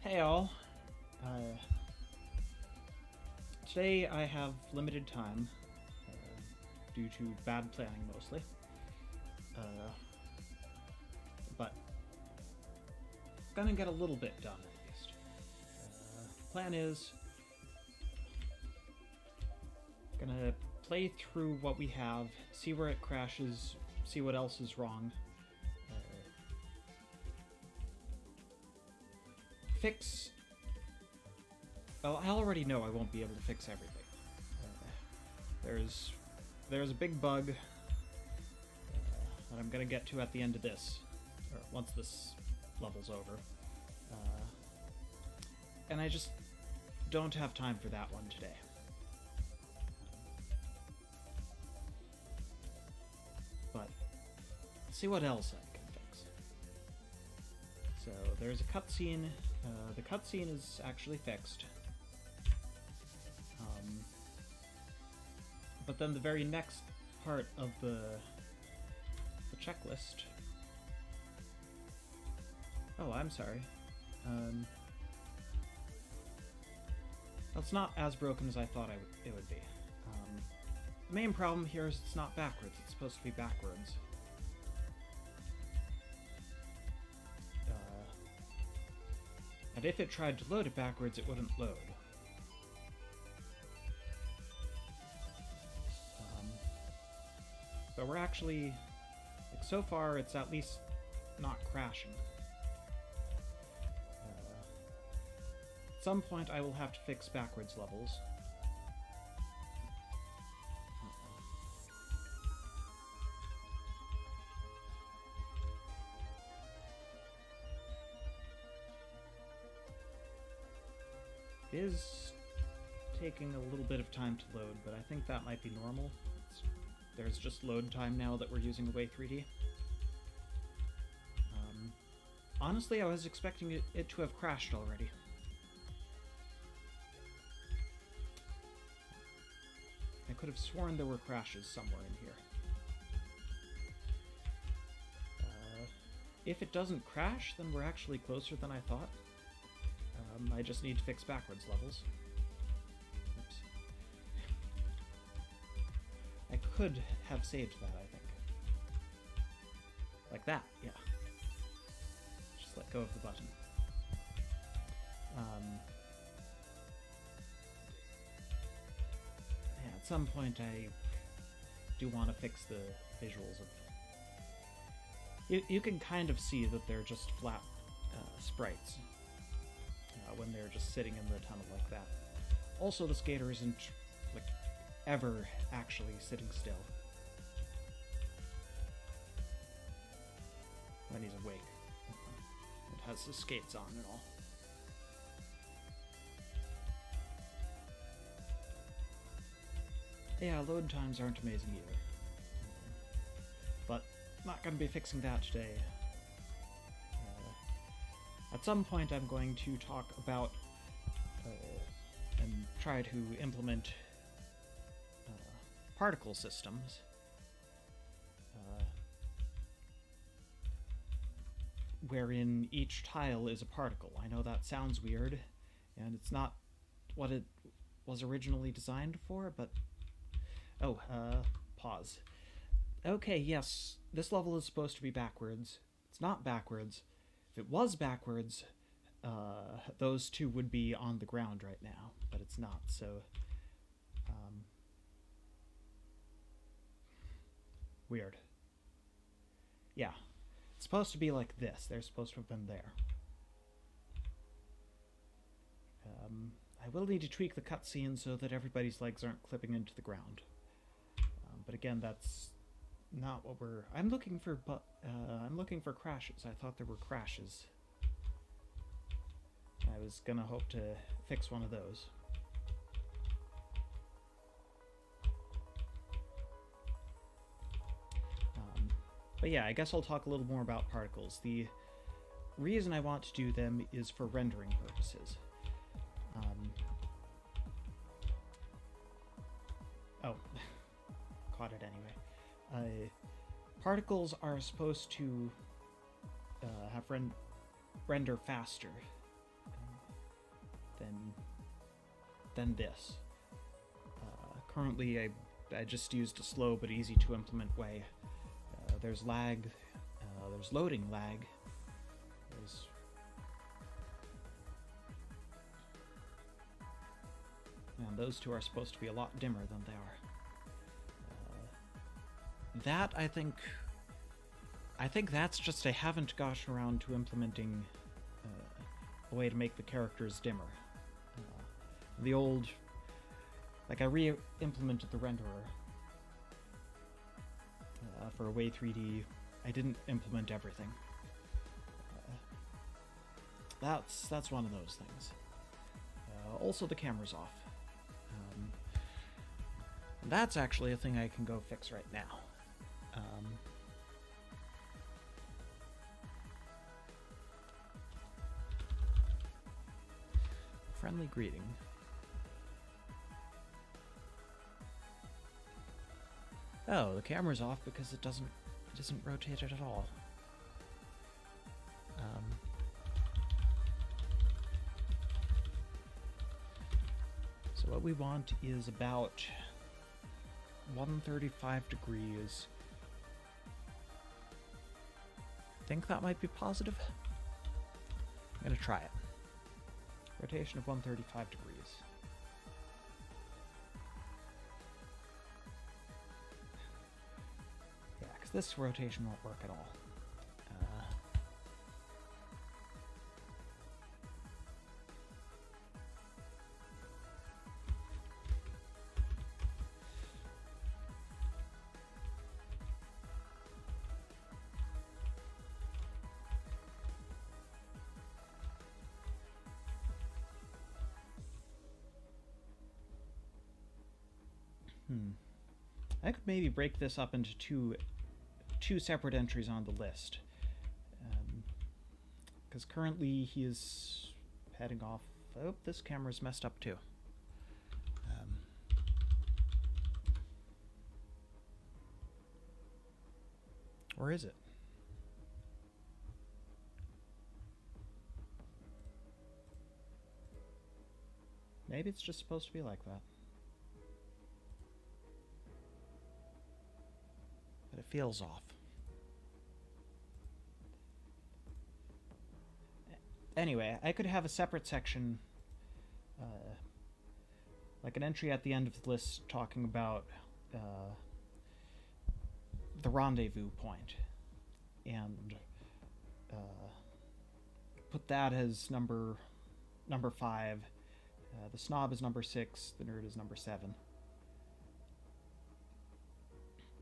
Hey all. Uh, Today I have limited time due to bad planning mostly. Uh, but gonna get a little bit done at least. Plan is gonna play through what we have, see where it crashes, see what else is wrong. Fix. Well, I already know I won't be able to fix everything. There's a big bug that I'm gonna get to at the end of this, or once this level's over, and I just don't have time for that one today. But let's see what else I can fix. So there's a cutscene. The cutscene is actually fixed. But then the very next part of the checklist. Oh, I'm sorry. It's not as broken as I thought it would be. The main problem here is it's not backwards. It's supposed to be backwards. And if it tried to load it backwards, it wouldn't load. But we're actually, like, so far it's at least not crashing. At some point I will have to fix backwards levels. It is taking a little bit of time to load, but I think that might be normal. There's just load time now that we're using Away 3D. Honestly, I was expecting it to have crashed already. I could have sworn there were crashes somewhere in here. If it doesn't crash, then we're actually closer than I thought. I just need to fix backwards levels. Oops. I could have saved that, I think. Like that, yeah. Just let go of the button. Yeah, at some point I do want to fix the visuals of... You can kind of see that they're just flat sprites when they're just sitting in the tunnel like that. Also, the skater isn't, like, ever actually sitting still when he's awake. It has his skates on and all. Yeah, load times aren't amazing either. But not going to be fixing that today. At some point I'm going to talk about and try to implement particle systems wherein each tile is a particle. I know that sounds weird, and it's not what it was originally designed for, but... Oh, pause. Okay, yes, this level is supposed to be backwards. It's not backwards. If it was backwards, those two would be on the ground right now, but it's not, so... Weird. Yeah. It's supposed to be like this. They're supposed to have been there. I will need to tweak the cutscene so that everybody's legs aren't clipping into the ground. But again, that's not what we're... I'm looking for crashes. I thought there were crashes. I was gonna hope to fix one of those. But yeah, I guess I'll talk a little more about particles. The reason I want to do them is for rendering purposes. Oh, caught it anyway. Particles are supposed to have render faster than this. Currently, I just used a slow but easy to implement way. There's lag, there's loading lag, and those two are supposed to be a lot dimmer than they are. That, I think that's just I haven't gotten around to implementing a way to make the characters dimmer. The old, like I re-implemented the renderer for Away 3D. I didn't implement everything. That's one of those things. Also, the camera's off. That's actually a thing I can go fix right now. Friendly greeting. Oh, the camera's off because it isn't rotated at all. So what we want is about 135 degrees. I think that might be positive. I'm gonna try it. Rotation of 135 degrees. Yeah, because this rotation won't work at all. I could maybe break this up into two separate entries on the list. Because currently he is heading off. Oh, this camera's messed up too. Or is it? Maybe it's just supposed to be like that. But it feels off. Anyway, I could have a separate section, like an entry at the end of the list talking about the rendezvous point, and put that as number 5. The snob is number 6. The nerd is number 7.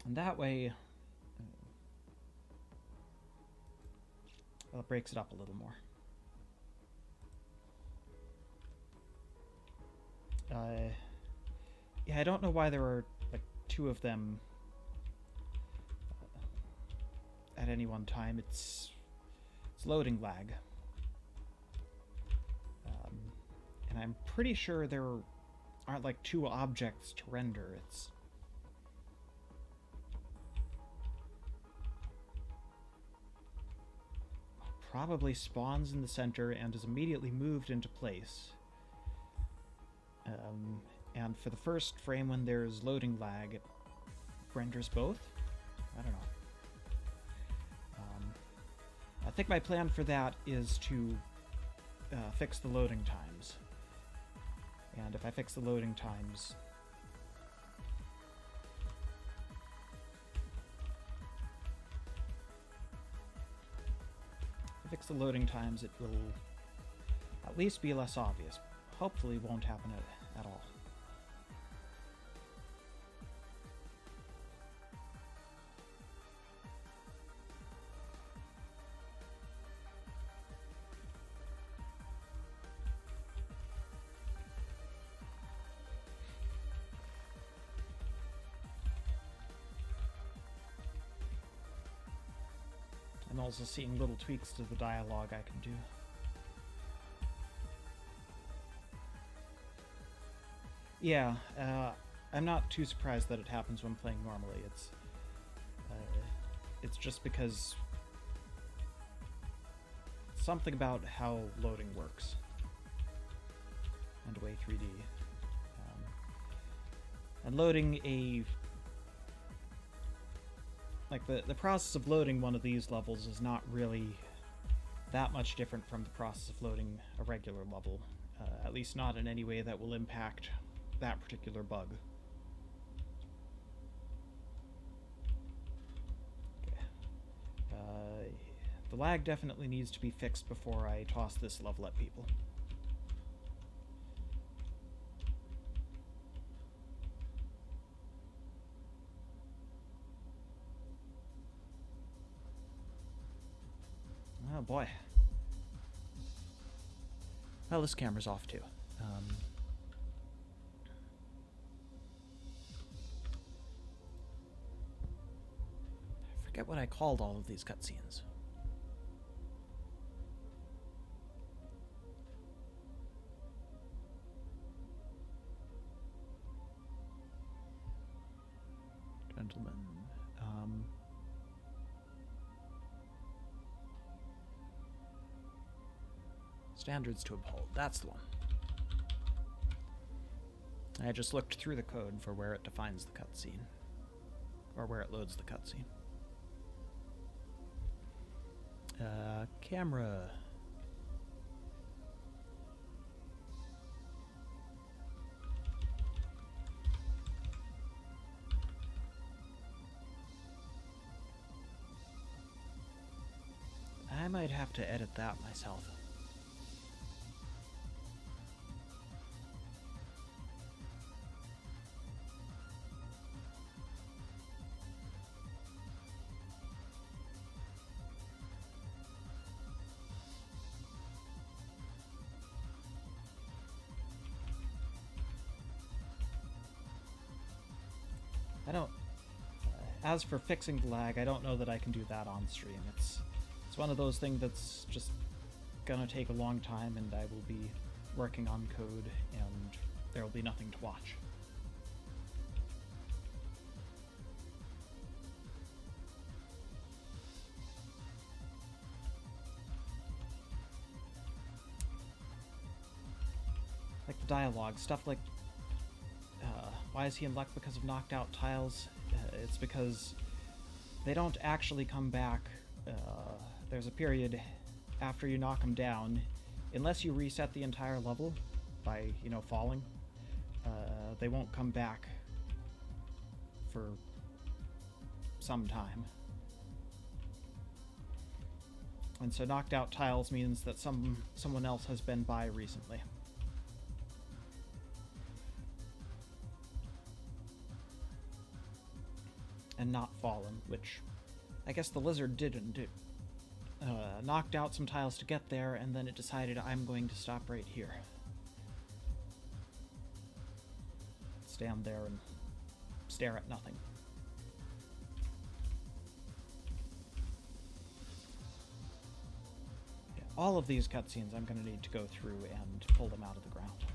And that way, well, it breaks it up a little more. Yeah, I don't know why there are like 2 of them at any one time. It's loading lag. And I'm pretty sure there aren't like 2 objects to render. It's probably spawns in the center and is immediately moved into place. And for the first frame when there's loading lag, it renders both? I don't know. I think my plan for that is to fix the loading times. And if I fix the loading times, it will at least be less obvious. Hopefully won't happen at all. I'm also seeing little tweaks to the dialogue I can do. Yeah, I'm not too surprised that it happens when playing normally. It's just because something about how loading works. And away 3D. And loading a... Like, the process of loading one of these levels is not really that much different from the process of loading a regular level. At least not in any way that will impact that particular bug. Okay. The lag definitely needs to be fixed before I toss this level at people. Oh boy. Well, this camera's off too. I forget what I called all of these cutscenes. Gentlemen. Standards to uphold. That's the one. I just looked through the code for where it defines the cutscene. Or where it loads the cutscene. Camera. I might have to edit that myself. I don't... as for fixing the lag, I don't know that I can do that on stream. It's one of those things that's just gonna take a long time, and I will be working on code, and there will be nothing to watch. Like the dialogue, stuff like, why is he in luck because of knocked out tiles? It's because they don't actually come back. There's a period after you knock them down, unless you reset the entire level by, you know, falling, they won't come back for some time. And so knocked out tiles means that someone else has been by recently. And not fallen, which I guess the lizard didn't do. Knocked out some tiles to get there, and then it decided I'm going to stop right here. Stand there and stare at nothing. Yeah, all of these cutscenes I'm going to need to go through and pull them out of the ground.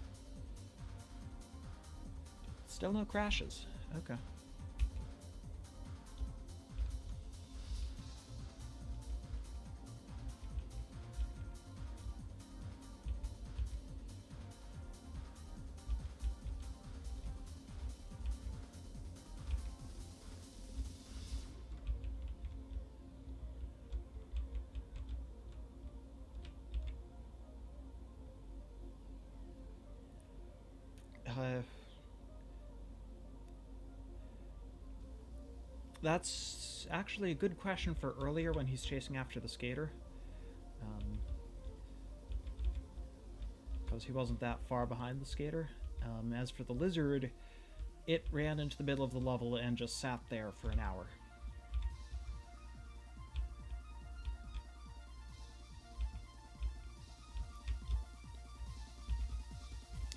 Still no crashes. Okay. That's actually a good question for earlier when he's chasing after the skater. Because he wasn't that far behind the skater. As for the lizard, it ran into the middle of the level and just sat there for an hour.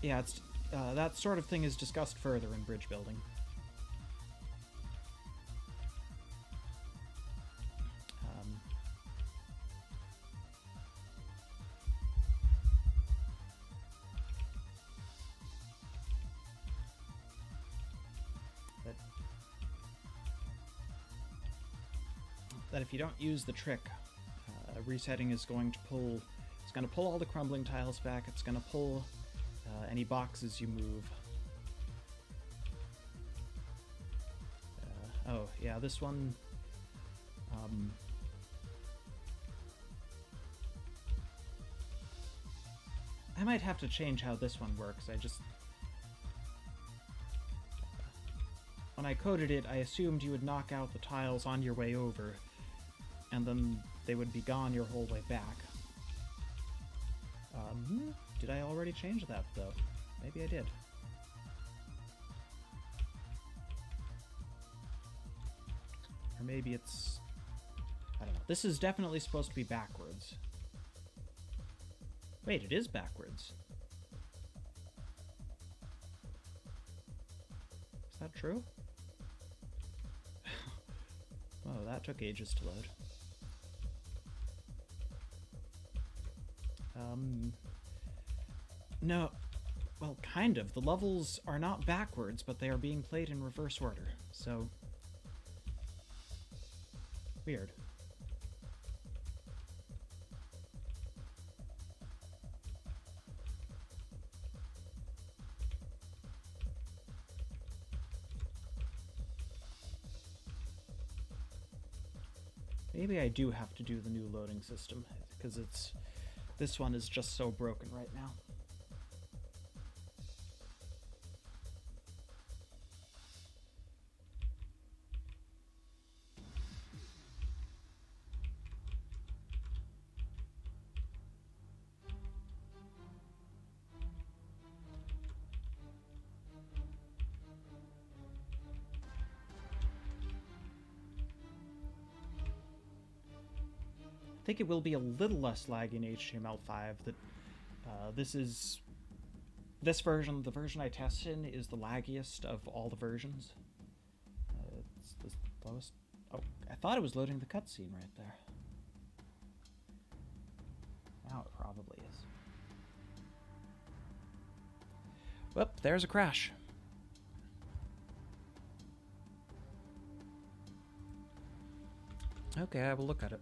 Yeah, it's that sort of thing is discussed further in bridge building. That if you don't use the trick resetting is going to pull... It's going to pull all the crumbling tiles back. It's going to pull any boxes you move. Oh, yeah, this one... I might have to change how this one works. I just... When I coded it, I assumed you would knock out the tiles on your way over, and then they would be gone your whole way back. Did I already change that, though? Maybe I did. Or maybe it's... I don't know. This is definitely supposed to be backwards. Wait, it is backwards. Is that true? Oh, that took ages to load. No. Well, kind of. The levels are not backwards, but they are being played in reverse order, so... Weird. Maybe I do have to do the new loading system, because this one is just so broken right now. I think it will be a little less laggy in HTML5. That this version, the version I test in, is the laggiest of all the versions. It's the lowest. Oh, I thought it was loading the cutscene right there. Now it probably is. Whoop! There's a crash. Okay, I will look at it.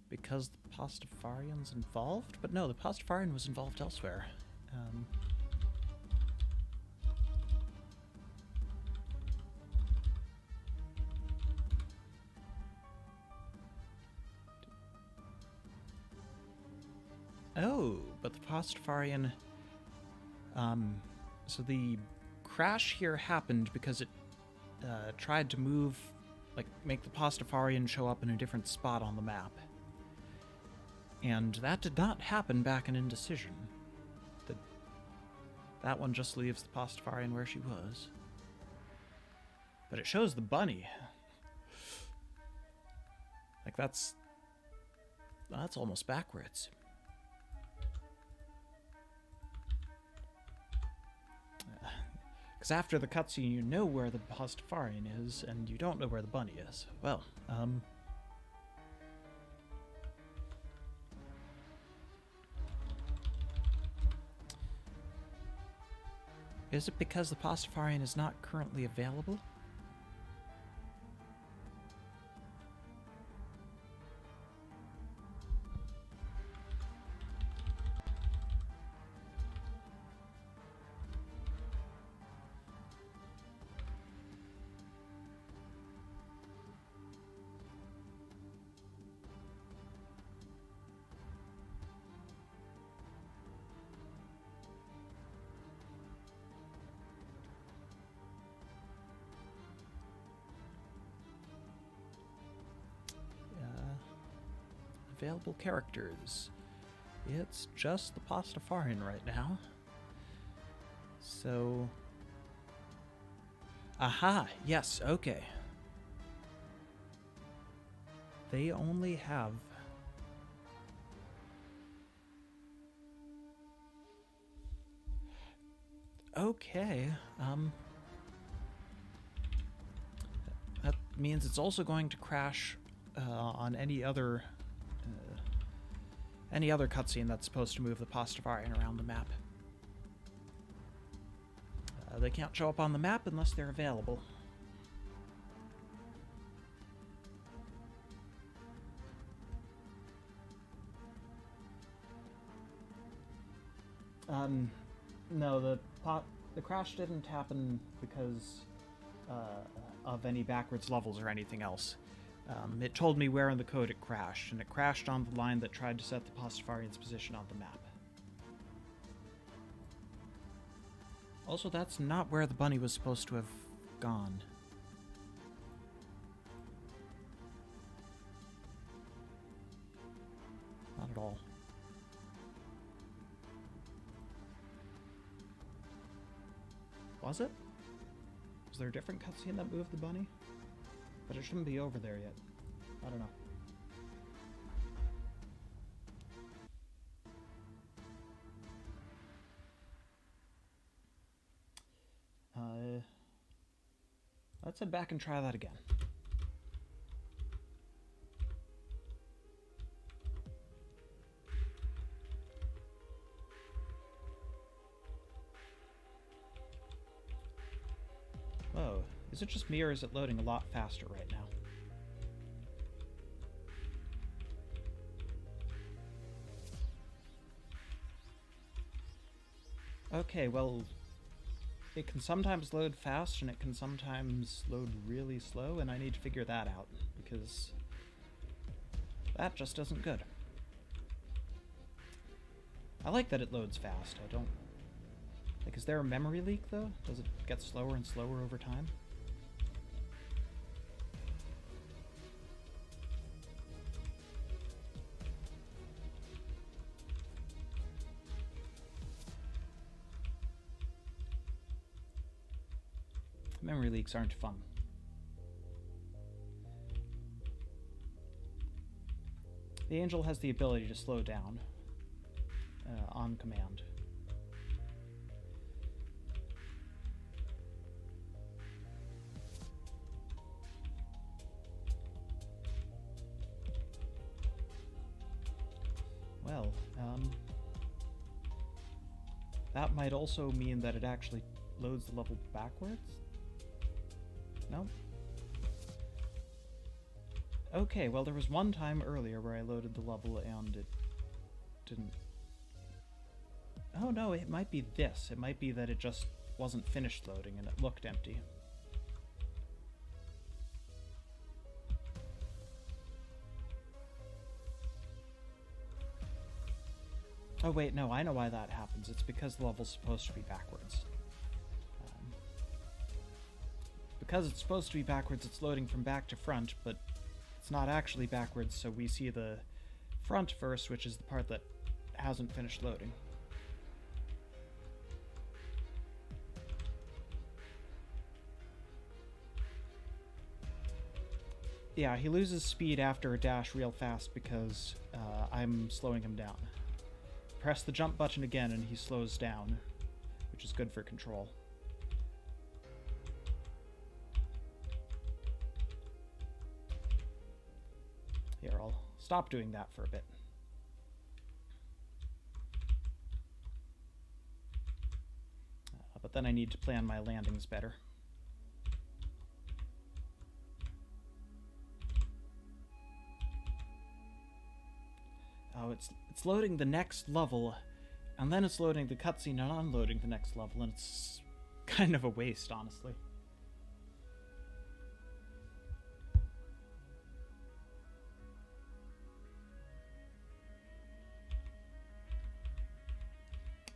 Because the Pastafarian's involved? But no, the Pastafarian was involved elsewhere. Oh, but the Pastafarian... so the crash here happened because it tried to move, like, make the Pastafarian show up in a different spot on the map. And that did not happen back in Indecision. That one just leaves the Pastafarian where she was. But it shows the bunny. Like, that's almost backwards. Because after the cutscene, you know where the Pastafarian is, and you don't know where the bunny is. Well, is it because the Pastafarian is not currently available? Available characters. It's just the Pastafarian right now. So... Aha! Yes, okay. They only have... Okay, that means it's also going to crash on any other cutscene that's supposed to move the Pastafarian around the map. They can't show up on the map unless they're available. No, the crash didn't happen because of any backwards levels or anything else. It told me where in the code it crashed, and it crashed on the line that tried to set the Pastafarian's position on the map. Also, that's not where the bunny was supposed to have gone. Not at all. Was it? Was there a different cutscene that moved the bunny? But it shouldn't be over there yet. I don't know. Let's head back and try that again. Whoa, is it just me or is it loading a lot faster right now? Okay, well, it can sometimes load fast and it can sometimes load really slow, and I need to figure that out because that just isn't good. I like that it loads fast. I don't... Like, is there a memory leak, though? Does it get slower and slower over time? Memory leaks aren't fun. The Angel has the ability to slow down on command. Well, that might also mean that it actually loads the level backwards? No? Okay, well there was one time earlier where I loaded the level and it didn't... Oh no, it might be this. It might be that it just wasn't finished loading and it looked empty. Oh wait, no, I know why that happens. It's because the level's supposed to be backwards. Because it's supposed to be backwards, it's loading from back to front, but it's not actually backwards, so we see the front first, which is the part that hasn't finished loading. Yeah, he loses speed after a dash real fast because I'm slowing him down. Press the jump button again and he slows down, which is good for control. Here, I'll stop doing that for a bit. But then I need to plan my landings better. Oh, it's loading the next level, and then it's loading the cutscene and unloading the next level, and it's kind of a waste, honestly.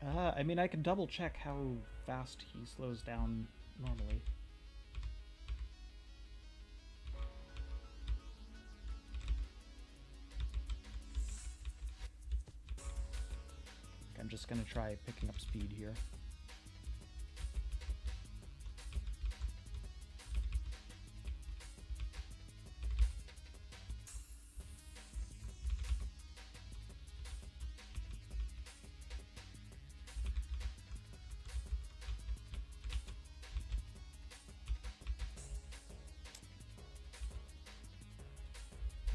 I mean, I can double check how fast he slows down normally. I'm just gonna try picking up speed here.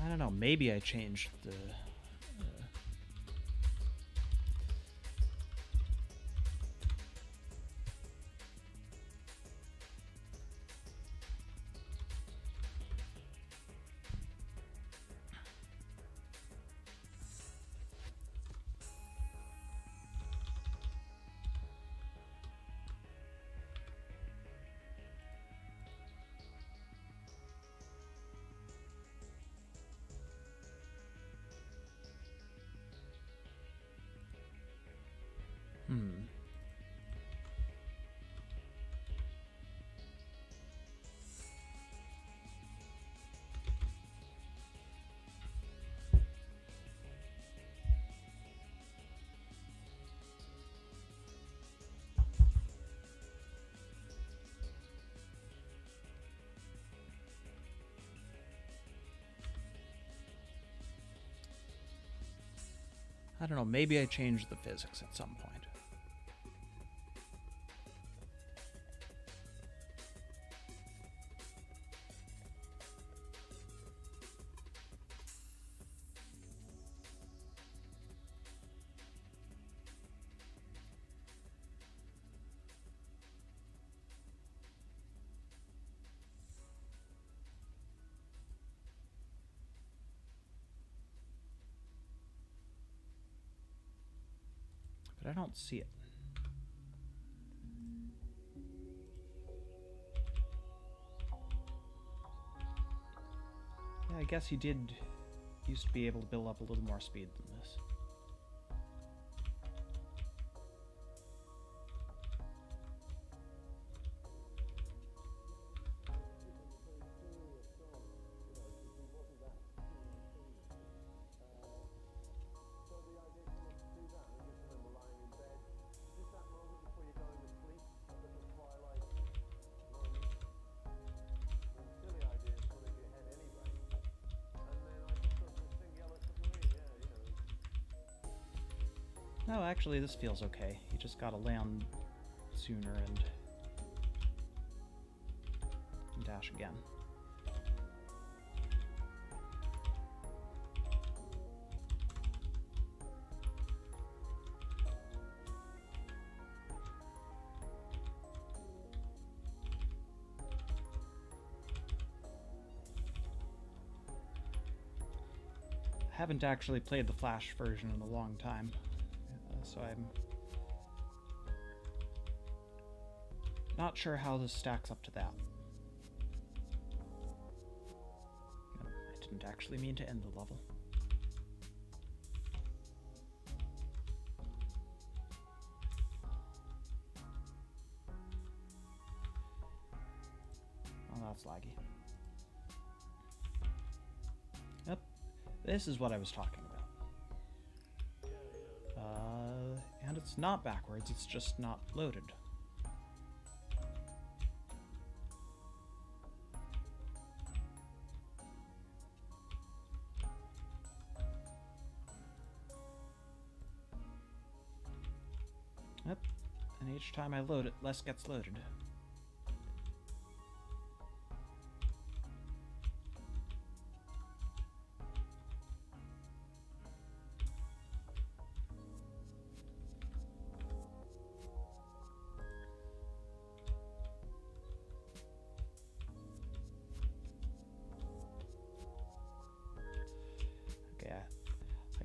I don't know, maybe I changed the... I don't know, maybe I changed the physics at some point. But I don't see it. Yeah, I guess you did used to be able to build up a little more speed than this. No, actually, this feels okay. You just gotta land sooner and dash again. I haven't actually played the Flash version in a long time. So I'm not sure how this stacks up to that. No, I didn't actually mean to end the level. Oh, that's laggy. Yep, this is what I was talking about. And it's not backwards, it's just not loaded. Yep, and each time I load it, less gets loaded.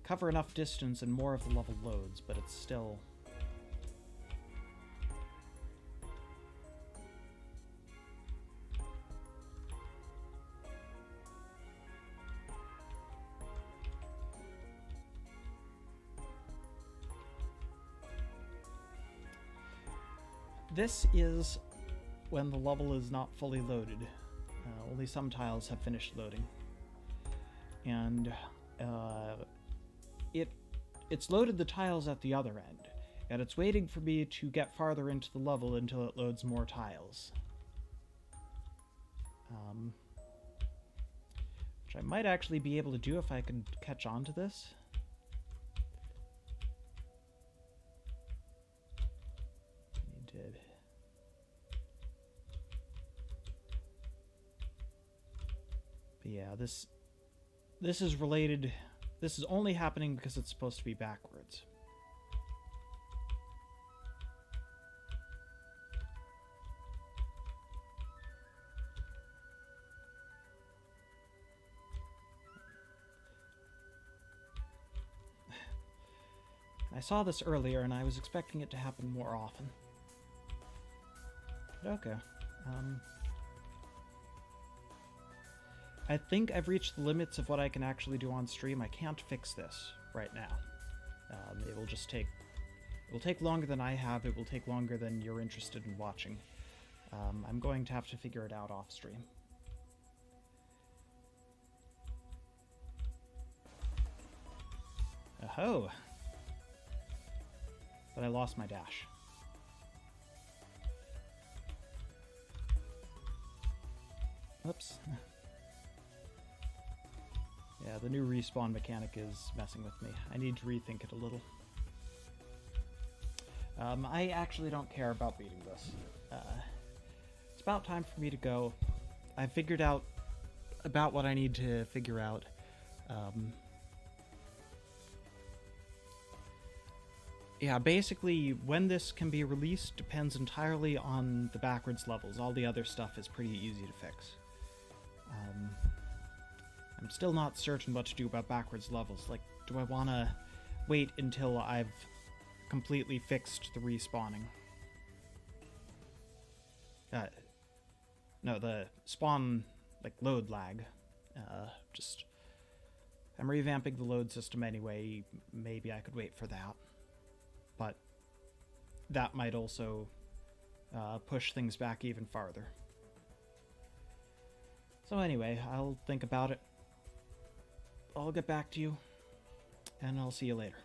Cover enough distance and more of the level loads, but it's still... This is when the level is not fully loaded. Only some tiles have finished loading. And it's loaded the tiles at the other end, and it's waiting for me to get farther into the level until it loads more tiles. Which I might actually be able to do if I can catch on to this. You did. But yeah, this this is related. This is only happening because it's supposed to be backwards. I saw this earlier and I was expecting it to happen more often. Okay. I think I've reached the limits of what I can actually do on stream. I can't fix this right now. It will just take... It will take longer than I have. It will take longer than you're interested in watching. I'm going to have to figure it out off stream. Oh. But I lost my dash. Oops. Yeah, the new respawn mechanic is messing with me. I need to rethink it a little. I actually don't care about beating this. It's about time for me to go. I figured out about what I need to figure out. Yeah, basically, when this can be released depends entirely on the backwards levels. All the other stuff is pretty easy to fix. I'm still not certain what to do about backwards levels. Like, do I want to wait until I've completely fixed the respawning? No, the spawn, like, load lag. I'm revamping the load system anyway. Maybe I could wait for that. But that might also push things back even farther. So anyway, I'll think about it. I'll get back to you, and I'll see you later.